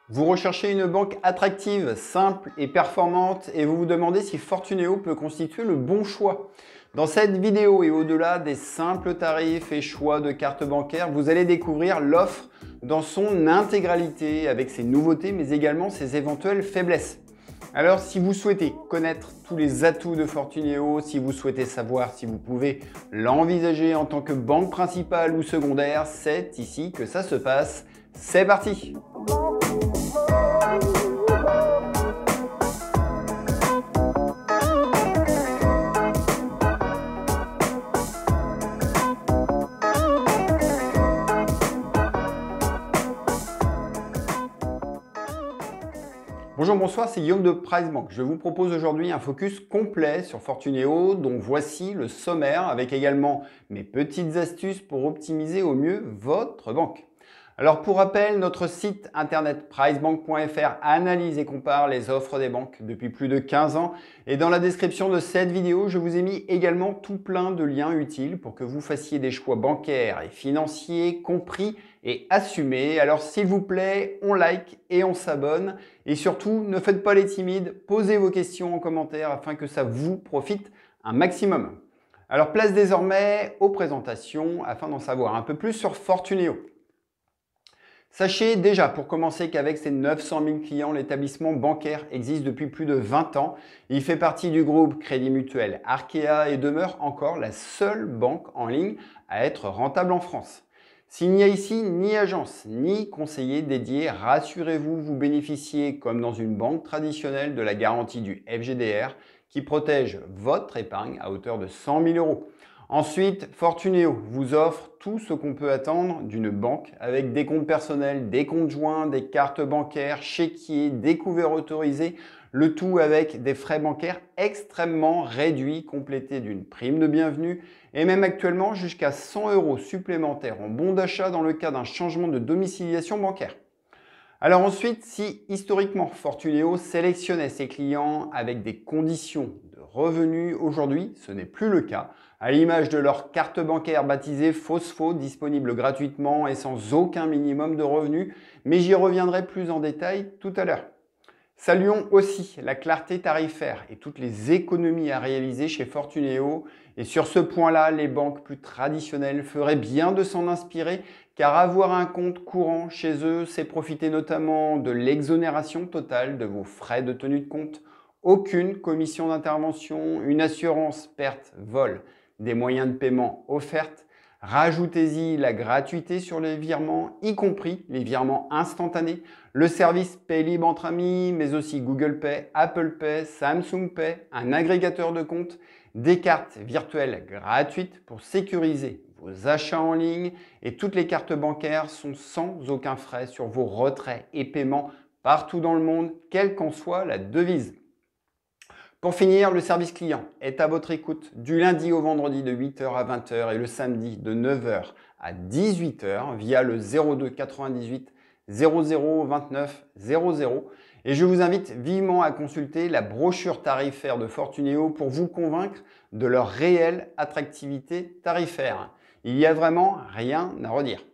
Vous recherchez une banque attractive, simple et performante et vous vous demandez si Fortuneo peut constituer le bon choix. Dans cette vidéo et au-delà des simples tarifs et choix de cartes bancaires, vous allez découvrir l'offre dans son intégralité avec ses nouveautés mais également ses éventuelles faiblesses. Alors si vous souhaitez connaître tous les atouts de Fortuneo, si vous souhaitez savoir si vous pouvez l'envisager en tant que banque principale ou secondaire, c'est ici que ça se passe. C'est parti! Bonjour, bonsoir, c'est Guillaume de PriceBank. Je vous propose aujourd'hui un focus complet sur Fortuneo, dont voici le sommaire avec également mes petites astuces pour optimiser au mieux votre banque. Alors pour rappel, notre site internet pricebank.fr analyse et compare les offres des banques depuis plus de 15 ans. Et dans la description de cette vidéo, je vous ai mis également tout plein de liens utiles pour que vous fassiez des choix bancaires et financiers compris et assumés. Alors s'il vous plaît, on like et on s'abonne. Et surtout, ne faites pas les timides, posez vos questions en commentaire afin que ça vous profite un maximum. Alors place désormais aux présentations afin d'en savoir un peu plus sur Fortuneo. Sachez déjà pour commencer qu'avec ses 900 000 clients, l'établissement bancaire existe depuis plus de 20 ans. Il fait partie du groupe Crédit Mutuel Arkea et demeure encore la seule banque en ligne à être rentable en France. S'il n'y a ici ni agence ni conseiller dédié, rassurez-vous, vous bénéficiez comme dans une banque traditionnelle de la garantie du FGDR qui protège votre épargne à hauteur de 100 000 euros. Ensuite, Fortuneo vous offre tout ce qu'on peut attendre d'une banque avec des comptes personnels, des comptes joints, des cartes bancaires, chéquiers, des couverts autorisés, le tout avec des frais bancaires extrêmement réduits, complétés d'une prime de bienvenue et même actuellement jusqu'à 100 euros supplémentaires en bon d'achat dans le cas d'un changement de domiciliation bancaire. Alors ensuite, si historiquement Fortuneo sélectionnait ses clients avec des conditions de revenus, aujourd'hui ce n'est plus le cas, à l'image de leur carte bancaire baptisée Fosfo, disponible gratuitement et sans aucun minimum de revenus, mais j'y reviendrai plus en détail tout à l'heure. Saluons aussi la clarté tarifaire et toutes les économies à réaliser chez Fortuneo. Et sur ce point-là, les banques plus traditionnelles feraient bien de s'en inspirer car avoir un compte courant chez eux, c'est profiter notamment de l'exonération totale de vos frais de tenue de compte, aucune commission d'intervention, une assurance perte vol des moyens de paiement offertes. Rajoutez-y la gratuité sur les virements, y compris les virements instantanés, le service Pay Libre entre amis, mais aussi Google Pay, Apple Pay, Samsung Pay, un agrégateur de comptes, des cartes virtuelles gratuites pour sécuriser vos achats en ligne et toutes les cartes bancaires sont sans aucun frais sur vos retraits et paiements partout dans le monde, quelle qu'en soit la devise. Pour finir, le service client est à votre écoute du lundi au vendredi de 8h à 20h et le samedi de 9h à 18h via le 02 98 00 29 00. Et je vous invite vivement à consulter la brochure tarifaire de Fortuneo pour vous convaincre de leur réelle attractivité tarifaire. Il n'y a vraiment rien à redire.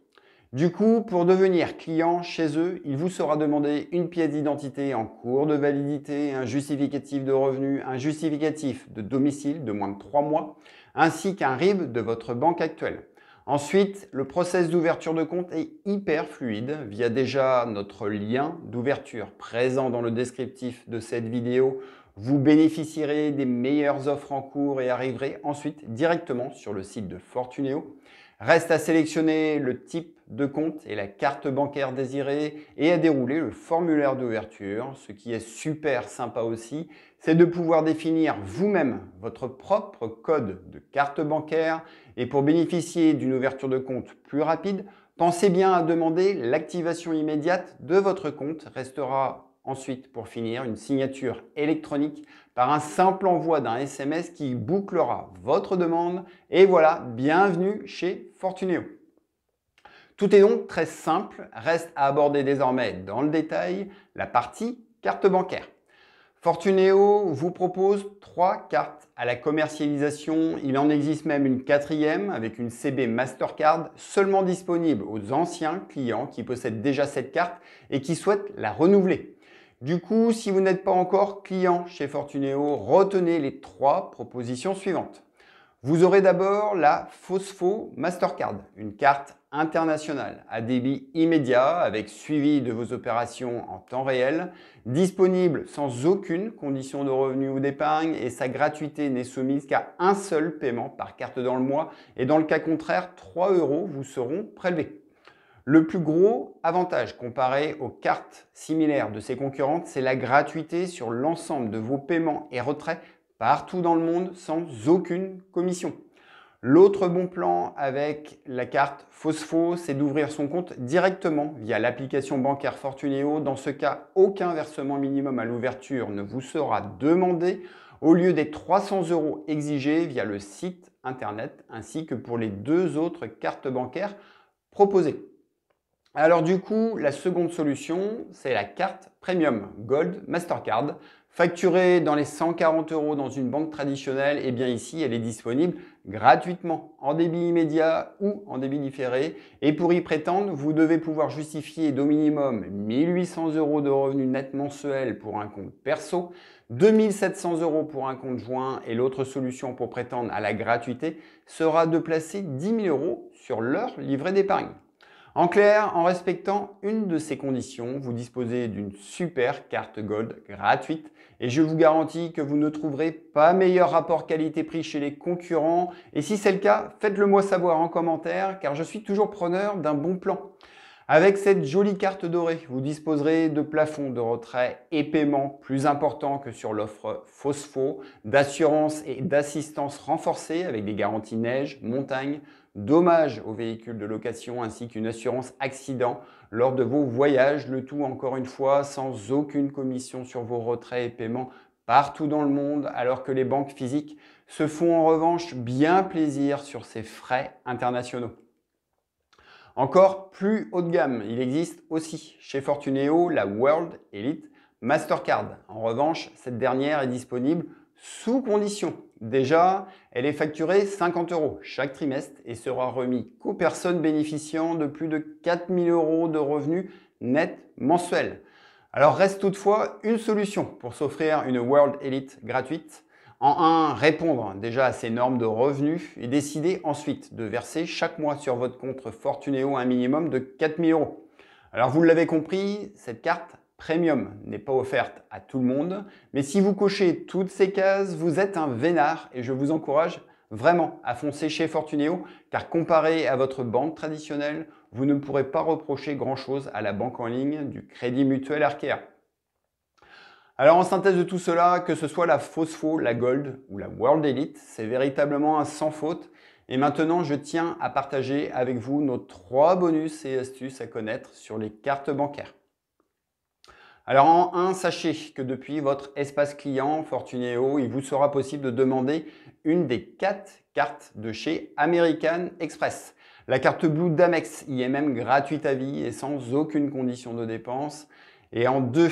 Du coup, pour devenir client chez eux, il vous sera demandé une pièce d'identité en cours de validité, un justificatif de revenu, un justificatif de domicile de moins de 3 mois, ainsi qu'un RIB de votre banque actuelle. Ensuite, le process d'ouverture de compte est hyper fluide via déjà notre lien d'ouverture présent dans le descriptif de cette vidéo. Vous bénéficierez des meilleures offres en cours et arriverez ensuite directement sur le site de Fortuneo. Reste à sélectionner le type de compte et la carte bancaire désirée et à dérouler le formulaire d'ouverture. Ce qui est super sympa aussi, c'est de pouvoir définir vous-même votre propre code de carte bancaire. Et pour bénéficier d'une ouverture de compte plus rapide, pensez bien à demander l'activation immédiate de votre compte. Restera ensuite, pour finir, une signature électronique par un simple envoi d'un SMS qui bouclera votre demande. Et voilà, bienvenue chez Fortuneo. Tout est donc très simple, reste à aborder désormais dans le détail la partie carte bancaire. Fortuneo vous propose 3 cartes à la commercialisation. Il en existe même une quatrième avec une CB Mastercard seulement disponible aux anciens clients qui possèdent déjà cette carte et qui souhaitent la renouveler. Du coup, si vous n'êtes pas encore client chez Fortuneo, retenez les 3 propositions suivantes. Vous aurez d'abord la Fosfo Mastercard, une carte internationale à débit immédiat avec suivi de vos opérations en temps réel, disponible sans aucune condition de revenu ou d'épargne et sa gratuité n'est soumise qu'à un seul paiement par carte dans le mois et dans le cas contraire, 3 € vous seront prélevés. Le plus gros avantage comparé aux cartes similaires de ses concurrentes, c'est la gratuité sur l'ensemble de vos paiements et retraits partout dans le monde sans aucune commission. L'autre bon plan avec la carte Fosfo, c'est d'ouvrir son compte directement via l'application bancaire Fortuneo. Dans ce cas, aucun versement minimum à l'ouverture ne vous sera demandé au lieu des 300 € exigés via le site internet ainsi que pour les 2 autres cartes bancaires proposées. Alors du coup, la seconde solution, c'est la carte Premium Gold Mastercard. Facturée dans les 140 € dans une banque traditionnelle, et bien ici, elle est disponible gratuitement en débit immédiat ou en débit différé. Et pour y prétendre, vous devez pouvoir justifier d'au minimum 1 800 € de revenus nets mensuels pour un compte perso, 2 700 € pour un compte joint et l'autre solution pour prétendre à la gratuité sera de placer 10 000 € sur leur livret d'épargne. En clair, en respectant une de ces conditions, vous disposez d'une super carte Gold gratuite et je vous garantis que vous ne trouverez pas meilleur rapport qualité-prix chez les concurrents. Et si c'est le cas, faites-le moi savoir en commentaire car je suis toujours preneur d'un bon plan. Avec cette jolie carte dorée, vous disposerez de plafonds de retrait et paiement plus importants que sur l'offre Fosfo, d'assurance et d'assistance renforcée avec des garanties neige, montagne, dommages aux véhicules de location ainsi qu'une assurance accident lors de vos voyages. Le tout encore une fois sans aucune commission sur vos retraits et paiements partout dans le monde alors que les banques physiques se font en revanche bien plaisir sur ces frais internationaux. Encore plus haut de gamme, il existe aussi chez Fortuneo la World Elite Mastercard. En revanche, cette dernière est disponible sous condition. Déjà, elle est facturée 50 € chaque trimestre et sera remis qu'aux personnes bénéficiant de plus de 4 000 € de revenus nets mensuels. Alors reste toutefois une solution pour s'offrir une World Elite gratuite. En un, répondre déjà à ces normes de revenus et décider ensuite de verser chaque mois sur votre compte Fortuneo un minimum de 4 000 €. Alors vous l'avez compris, cette carte Premium n'est pas offerte à tout le monde, mais si vous cochez toutes ces cases, vous êtes un vénard et je vous encourage vraiment à foncer chez Fortuneo car comparé à votre banque traditionnelle, vous ne pourrez pas reprocher grand-chose à la banque en ligne du Crédit Mutuel Arkea. Alors en synthèse de tout cela, que ce soit la Fosfo, la Gold ou la World Elite, c'est véritablement un sans faute. Et maintenant, je tiens à partager avec vous nos 3 bonus et astuces à connaître sur les cartes bancaires. Alors en 1, sachez que depuis votre espace client Fortuneo, il vous sera possible de demander une des 4 cartes de chez American Express. La carte Blue d'Amex y est même gratuite à vie et sans aucune condition de dépense. Et en 2,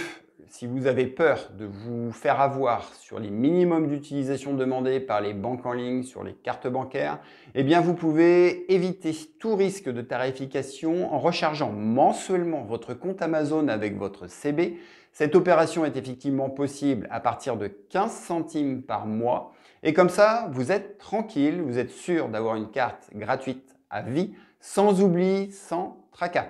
si vous avez peur de vous faire avoir sur les minimums d'utilisation demandés par les banques en ligne sur les cartes bancaires, eh bien vous pouvez éviter tout risque de tarification en rechargeant mensuellement votre compte Amazon avec votre CB. Cette opération est effectivement possible à partir de 15 centimes par mois. Et comme ça, vous êtes tranquille, vous êtes sûr d'avoir une carte gratuite à vie, sans oubli, sans tracas.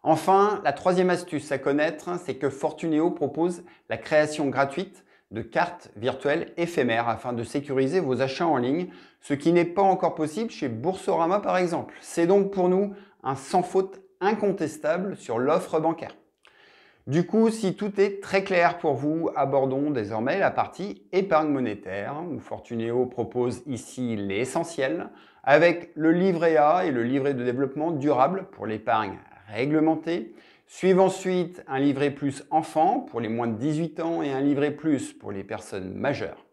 Enfin, la troisième astuce à connaître, c'est que Fortuneo propose la création gratuite de cartes virtuelles éphémères afin de sécuriser vos achats en ligne, ce qui n'est pas encore possible chez Boursorama par exemple. C'est donc pour nous un sans faute incontestable sur l'offre bancaire. Du coup, si tout est très clair pour vous, abordons désormais la partie épargne monétaire où Fortuneo propose ici l'essentiel avec le livret A et le livret de développement durable pour l'épargne réglementée. Suivent ensuite un livret plus enfant pour les moins de 18 ans et un livret plus pour les personnes majeures.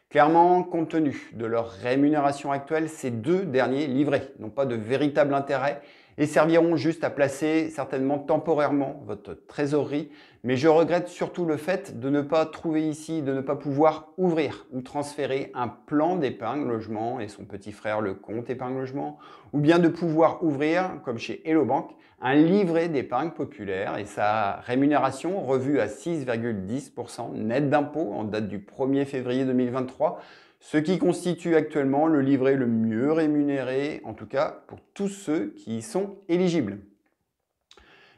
Clairement, compte tenu de leur rémunération actuelle, ces 2 derniers livrets n'ont pas de véritable intérêt et serviront juste à placer certainement temporairement votre trésorerie. Mais je regrette surtout le fait de ne pas trouver ici, de ne pas pouvoir ouvrir ou transférer un plan d'épargne logement et son petit frère le compte épargne logement, ou bien de pouvoir ouvrir, comme chez Hello Bank, un livret d'épargne populaire et sa rémunération revue à 6,10% net d'impôt en date du 1er février 2023, ce qui constitue actuellement le livret le mieux rémunéré, en tout cas pour tous ceux qui y sont éligibles.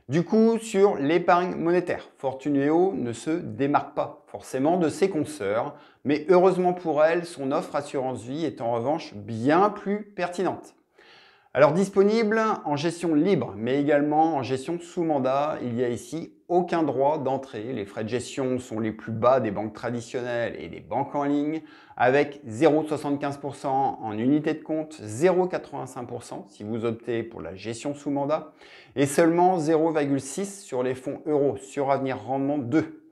Du coup, sur l'épargne monétaire, Fortuneo ne se démarque pas forcément de ses consoeurs, mais heureusement pour elle, son offre assurance vie est en revanche bien plus pertinente. Alors disponible en gestion libre, mais également en gestion sous mandat, il n'y a ici aucun droit d'entrée. Les frais de gestion sont les plus bas des banques traditionnelles et des banques en ligne, avec 0,75% en unité de compte, 0,85% si vous optez pour la gestion sous mandat, et seulement 0,6% sur les fonds euros sur Avenir Rendement 2.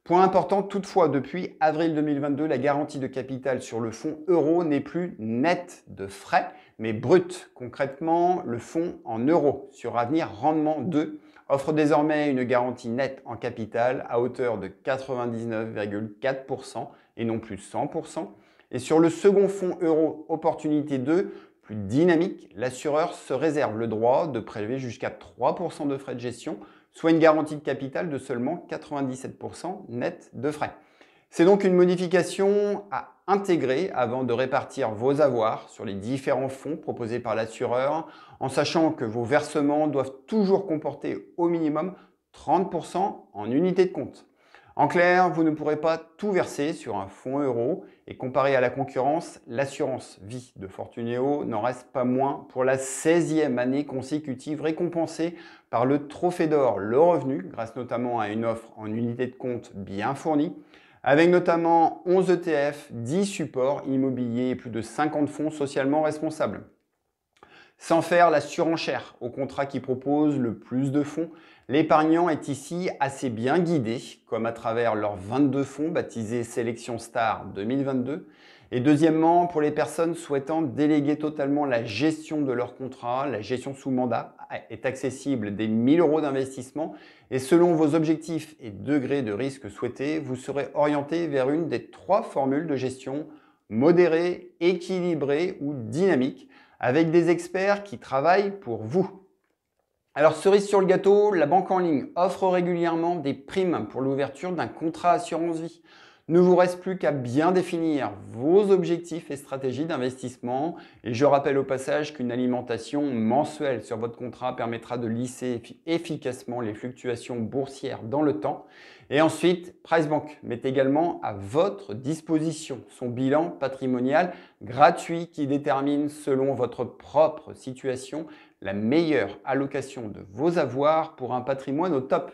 Point important toutefois, depuis avril 2022, la garantie de capital sur le fonds euro n'est plus nette de frais, mais brute. Concrètement, le fonds en euros sur Avenir Rendement 2 offre désormais une garantie nette en capital à hauteur de 99,4% et non plus 100%. Et sur le second fonds euro Opportunité 2, plus dynamique, l'assureur se réserve le droit de prélever jusqu'à 3% de frais de gestion, soit une garantie de capital de seulement 97% net de frais. C'est donc une modification à intégrer avant de répartir vos avoirs sur les différents fonds proposés par l'assureur, en sachant que vos versements doivent toujours comporter au minimum 30% en unité de compte. En clair, vous ne pourrez pas tout verser sur un fonds euro et comparé à la concurrence, l'assurance vie de Fortuneo n'en reste pas moins pour la 16e année consécutive récompensée par le Trophée d'Or Le Revenu, grâce notamment à une offre en unité de compte bien fournie, avec notamment 11 ETF, 10 supports immobiliers et plus de 50 fonds socialement responsables. Sans faire la surenchère au contrat qui propose le plus de fonds, l'épargnant est ici assez bien guidé, comme à travers leurs 22 fonds baptisés Sélection Star 2022. Et deuxièmement, pour les personnes souhaitant déléguer totalement la gestion de leur contrat, la gestion sous mandat est accessible dès 1 000 € d'investissement et selon vos objectifs et degrés de risque souhaités, vous serez orienté vers une des 3 formules de gestion modérée, équilibrée ou dynamique, avec des experts qui travaillent pour vous. Alors cerise sur le gâteau, la banque en ligne offre régulièrement des primes pour l'ouverture d'un contrat assurance vie. Ne vous reste plus qu'à bien définir vos objectifs et stratégies d'investissement. Et je rappelle au passage qu'une alimentation mensuelle sur votre contrat permettra de lisser efficacement les fluctuations boursières dans le temps. Et ensuite, PriceBank met également à votre disposition son bilan patrimonial gratuit qui détermine selon votre propre situation la meilleure allocation de vos avoirs pour un patrimoine au top.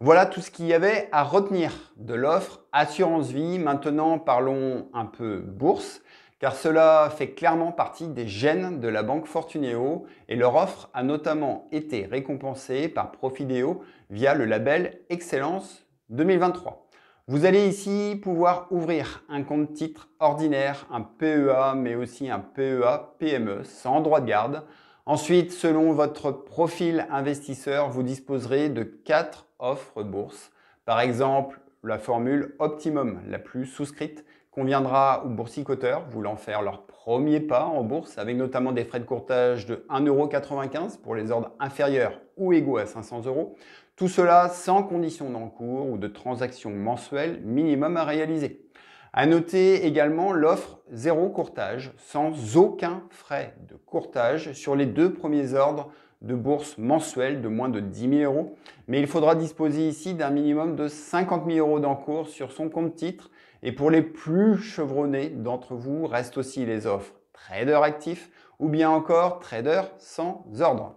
Voilà tout ce qu'il y avait à retenir de l'offre Assurance Vie. Maintenant, parlons un peu bourse, car cela fait clairement partie des gènes de la banque Fortuneo et leur offre a notamment été récompensée par Profideo via le label Excellence 2023. Vous allez ici pouvoir ouvrir un compte titre ordinaire, un PEA, mais aussi un PEA PME sans droit de garde. Ensuite, selon votre profil investisseur, vous disposerez de 4 offres bourse. Par exemple, la formule Optimum, la plus souscrite, conviendra aux boursicoteurs voulant faire leur premier pas en bourse, avec notamment des frais de courtage de 1,95 € pour les ordres inférieurs ou égaux à 500 €. Tout cela sans condition d'encours ou de transaction mensuelle minimum à réaliser. À noter également l'offre zéro courtage, sans aucun frais de courtage sur les 2 premiers ordres de bourse mensuels de moins de 10 000 €. Mais il faudra disposer ici d'un minimum de 50 000 € d'encours sur son compte titre. Et pour les plus chevronnés d'entre vous, restent aussi les offres trader actif ou bien encore trader sans ordre.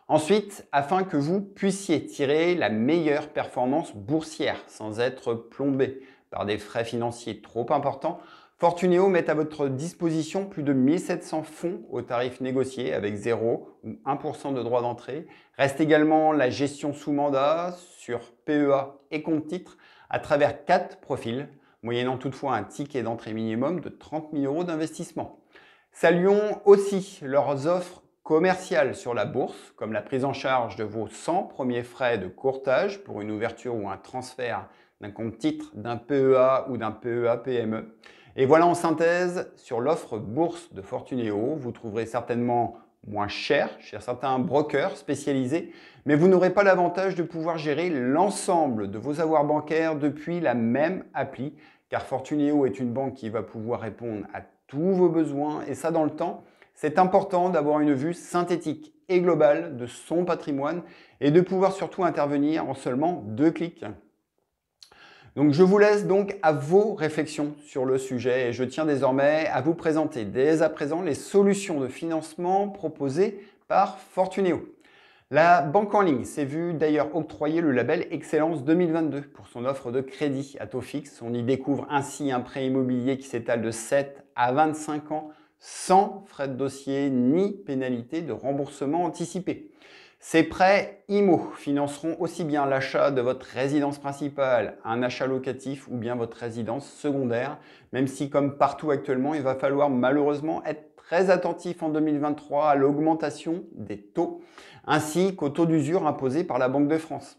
Ensuite, afin que vous puissiez tirer la meilleure performance boursière sans être plombé par des frais financiers trop importants, Fortuneo met à votre disposition plus de 1700 fonds au tarif négocié avec 0 ou 1% de droit d'entrée. Reste également la gestion sous mandat sur PEA et compte titre à travers 4 profils, moyennant toutefois un ticket d'entrée minimum de 30 000 € d'investissement. Saluons aussi leurs offres commerciales sur la bourse, comme la prise en charge de vos 100 premiers frais de courtage pour une ouverture ou un transfert d'un compte titre, d'un PEA ou d'un PEA-PME. Et voilà en synthèse sur l'offre bourse de Fortuneo. Vous trouverez certainement moins cher chez certains brokers spécialisés, mais vous n'aurez pas l'avantage de pouvoir gérer l'ensemble de vos avoirs bancaires depuis la même appli, car Fortuneo est une banque qui va pouvoir répondre à tous vos besoins, et ça dans le temps. C'est important d'avoir une vue synthétique et globale de son patrimoine et de pouvoir surtout intervenir en seulement 2 clics. Donc je vous laisse donc à vos réflexions sur le sujet et je tiens désormais à vous présenter dès à présent les solutions de financement proposées par Fortuneo. La banque en ligne s'est vue d'ailleurs octroyer le label Excellence 2022 pour son offre de crédit à taux fixe. On y découvre ainsi un prêt immobilier qui s'étale de 7 à 25 ans sans frais de dossier ni pénalité de remboursement anticipé. Ces prêts IMO financeront aussi bien l'achat de votre résidence principale, un achat locatif ou bien votre résidence secondaire, même si comme partout actuellement, il va falloir malheureusement être très attentif en 2023 à l'augmentation des taux, ainsi qu'au taux d'usure imposé par la Banque de France.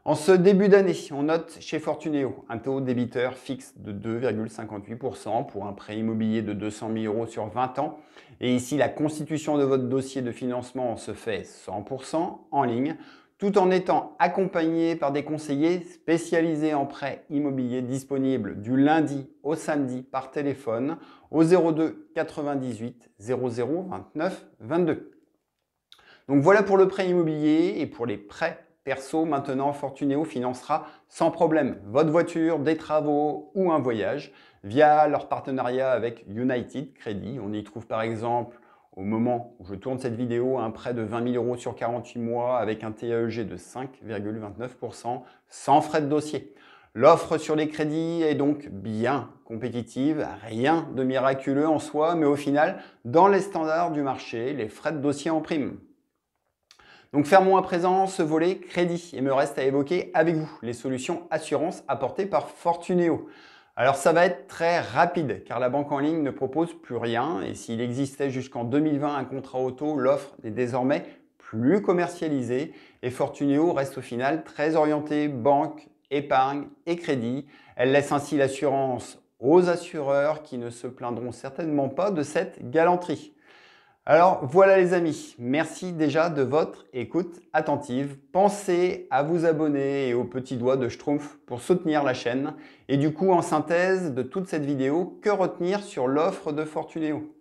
En ce début d'année, on note chez Fortuneo un taux débiteur fixe de 2,58% pour un prêt immobilier de 200 000 € sur 20 ans. Et ici, la constitution de votre dossier de financement se fait 100% en ligne, tout en étant accompagné par des conseillers spécialisés en prêts immobiliers disponibles du lundi au samedi par téléphone au 02 98 00 29 22. Donc voilà pour le prêt immobilier et pour les prêts perso. Maintenant, Fortuneo financera sans problème votre voiture, des travaux ou un voyage via leur partenariat avec United Credit. On y trouve par exemple, au moment où je tourne cette vidéo, un prêt de 20 000 € sur 48 mois avec un TAEG de 5,29% sans frais de dossier. L'offre sur les crédits est donc bien compétitive, rien de miraculeux en soi, mais au final, dans les standards du marché, les frais de dossier en prime. Donc fermons à présent ce volet crédit. Il me reste à évoquer avec vous les solutions assurance apportées par Fortuneo. Alors ça va être très rapide car la banque en ligne ne propose plus rien et s'il existait jusqu'en 2020 un contrat auto, l'offre est désormais plus commercialisée et Fortuneo reste au final très orientée banque, épargne et crédit. Elle laisse ainsi l'assurance aux assureurs qui ne se plaindront certainement pas de cette galanterie. Alors voilà les amis, merci déjà de votre écoute attentive. Pensez à vous abonner et au petit doigt de Schtroumpf pour soutenir la chaîne. Et du coup, en synthèse de toute cette vidéo, que retenir sur l'offre de Fortuneo?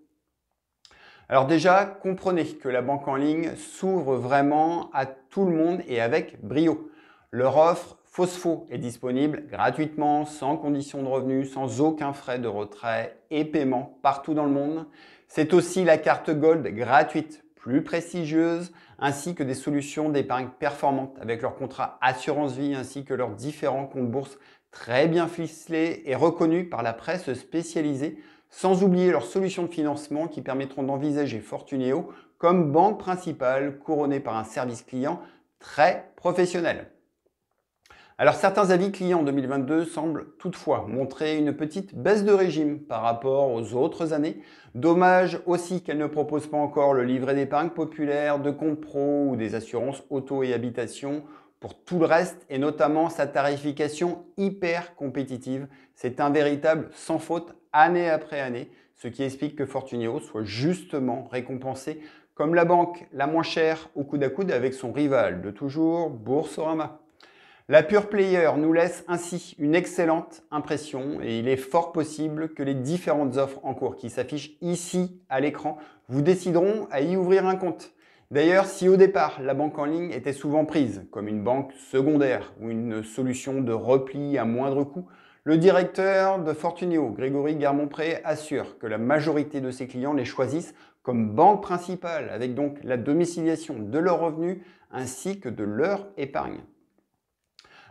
Alors déjà, comprenez que la banque en ligne s'ouvre vraiment à tout le monde et avec brio. Leur offre Fosfo est disponible gratuitement, sans condition de revenu, sans aucun frais de retrait et paiement partout dans le monde. C'est aussi la carte Gold gratuite, plus prestigieuse, ainsi que des solutions d'épargne performantes avec leur contrat assurance vie ainsi que leurs différents comptes bourse très bien ficelés et reconnus par la presse spécialisée, sans oublier leurs solutions de financement qui permettront d'envisager Fortuneo comme banque principale couronnée par un service client très professionnel. Alors certains avis clients en 2022 semblent toutefois montrer une petite baisse de régime par rapport aux autres années. Dommage aussi qu'elle ne propose pas encore le livret d'épargne populaire, de compte pro ou des assurances auto et habitation. Pour tout le reste et notamment sa tarification hyper compétitive, c'est un véritable sans faute année après année, ce qui explique que Fortuneo soit justement récompensé comme la banque la moins chère au coude à coude avec son rival de toujours, Boursorama. La Pure Player nous laisse ainsi une excellente impression et il est fort possible que les différentes offres en cours qui s'affichent ici à l'écran vous décideront à y ouvrir un compte. D'ailleurs, si au départ la banque en ligne était souvent prise comme une banque secondaire ou une solution de repli à moindre coût, le directeur de Fortuneo, Grégory Garmont-Pré, assure que la majorité de ses clients les choisissent comme banque principale avec donc la domiciliation de leurs revenus ainsi que de leur épargne.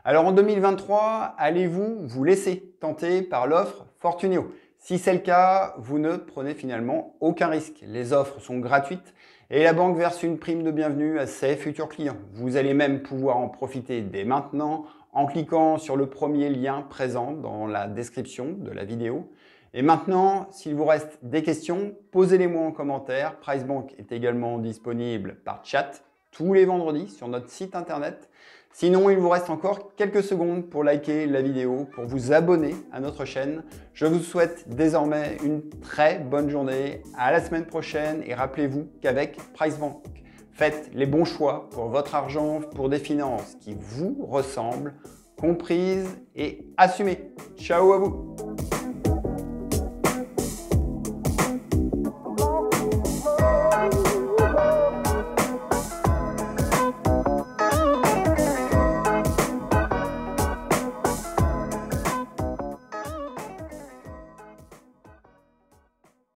Alors en 2023, allez-vous vous laisser tenter par l'offre Fortuneo? Si c'est le cas, vous ne prenez finalement aucun risque. Les offres sont gratuites et la banque verse une prime de bienvenue à ses futurs clients. Vous allez même pouvoir en profiter dès maintenant en cliquant sur le premier lien présent dans la description de la vidéo. Et maintenant, s'il vous reste des questions, posez-les-moi en commentaire. PriceBank est également disponible par chat tous les vendredis sur notre site internet. Sinon, il vous reste encore quelques secondes pour liker la vidéo, pour vous abonner à notre chaîne. Je vous souhaite désormais une très bonne journée. À la semaine prochaine et rappelez-vous qu'avec PriceBank, faites les bons choix pour votre argent, pour des finances qui vous ressemblent, comprises et assumées. Ciao à vous!